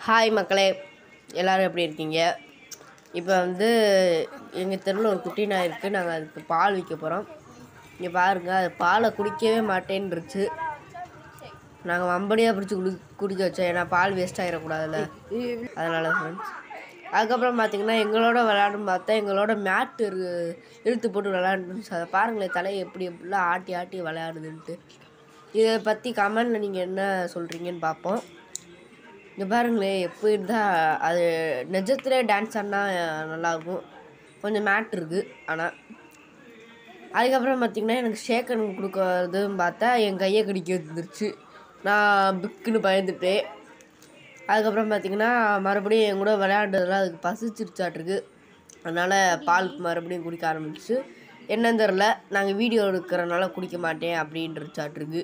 Hi மக்களே, எல்லோரும் எப்படி இருக்கீங்க? இப்போ வந்து எங்கள் தெருவில் ஒரு குட்டி நாய் இருக்குது. நாங்கள் அதுக்கு பால் விற்க போகிறோம். இங்கே பாருங்கள், அது பாலை குடிக்கவே மாட்டேன்ருச்சு. நாங்கள் வம்படியாக பிடிச்சி குடிக்க வச்சோம். ஏன்னா பால் வேஸ்ட் ஆகிடக்கூடாதுல்ல, அதனால் ஃப்ரெண்ட்ஸ். அதுக்கப்புறம் பார்த்திங்கன்னா எங்களோட விளையாடுன்னு பார்த்தா எங்களோட மேட்டு இழுத்து போட்டு விளையாண்டுச்சு. அதை பாருங்களேன், தலையை எப்படிலாம் ஆட்டி ஆட்டி விளையாடுதுன்ட்டு. இதை பற்றி கமெண்டில் நீங்கள் என்ன சொல்கிறீங்கன்னு பார்ப்போம். இங்கே பாருங்களேன், எப்படி இருந்தால் அது நிஜத்திலே டான்ஸ் ஆடினா நல்லாயிருக்கும். கொஞ்சம் மேட் இருக்குது. ஆனால் அதுக்கப்புறம் பார்த்திங்கன்னா எனக்கு ஷேக்கன் கொடுக்கறதுன்னு பார்த்தா என் கையை கடிக்க வந்துருச்சு. நான் பிக்குன்னு பயந்துட்டேன். அதுக்கப்புறம் பார்த்திங்கன்னா மறுபடியும் என் கூட விளையாண்டதெல்லாம் அதுக்கு பசிச்சிருச்சாட்ருக்கு. அதனால் பால் மறுபடியும் குடிக்க ஆரம்பிச்சு. என்னன்னு தெரில, நாங்கள் வீடியோ எடுக்கிறனால குடிக்க மாட்டேன் அப்படின்றச்சாட்ருக்கு.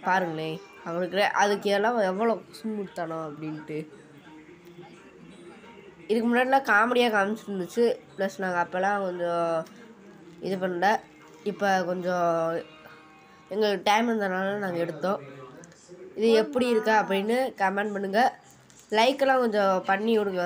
பாருங்களேன், அவனுக்கு அதுக்கு எல்லாம் எவ்வளோ சுமுத்தானோ அப்படின்ட்டு. இதுக்கு முன்னாடிலாம் காமெடியாக காமிச்சிட்டு இருந்துச்சு. ப்ளஸ் நாங்கள் அப்போல்லாம் கொஞ்சம் இது பண்ணல. இப்போ கொஞ்சம் எங்களுக்கு டைம் இருந்ததுனால நாங்கள் எடுத்தோம். இது எப்படி இருக்கா அப்படின்னு கமெண்ட் பண்ணுங்கள். லைக்கெல்லாம் கொஞ்சம் பண்ணி விடுங்க.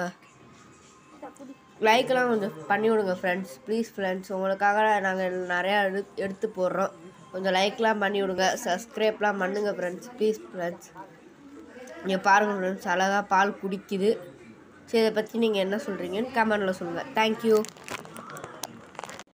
Friends, please friends. உங்களுக்காக நாங்கள் நிறையா எடுத்து போடுறோம். கொஞ்சம் லைக்லாம் பண்ணி விடுங்க. சப்ஸ்கிரைப்லாம் பண்ணுங்கள் ஃப்ரெண்ட்ஸ், ப்ளீஸ் ஃப்ரெண்ட்ஸ். நீங்கள் பாருங்கள் ஃப்ரெண்ட்ஸ், அழகாக பால் குடிக்குது. சரி, இதை பற்றி நீங்கள் என்ன சொல்கிறீங்கன்னு கமெண்டில் சொல்லுங்கள். தேங்க்யூ.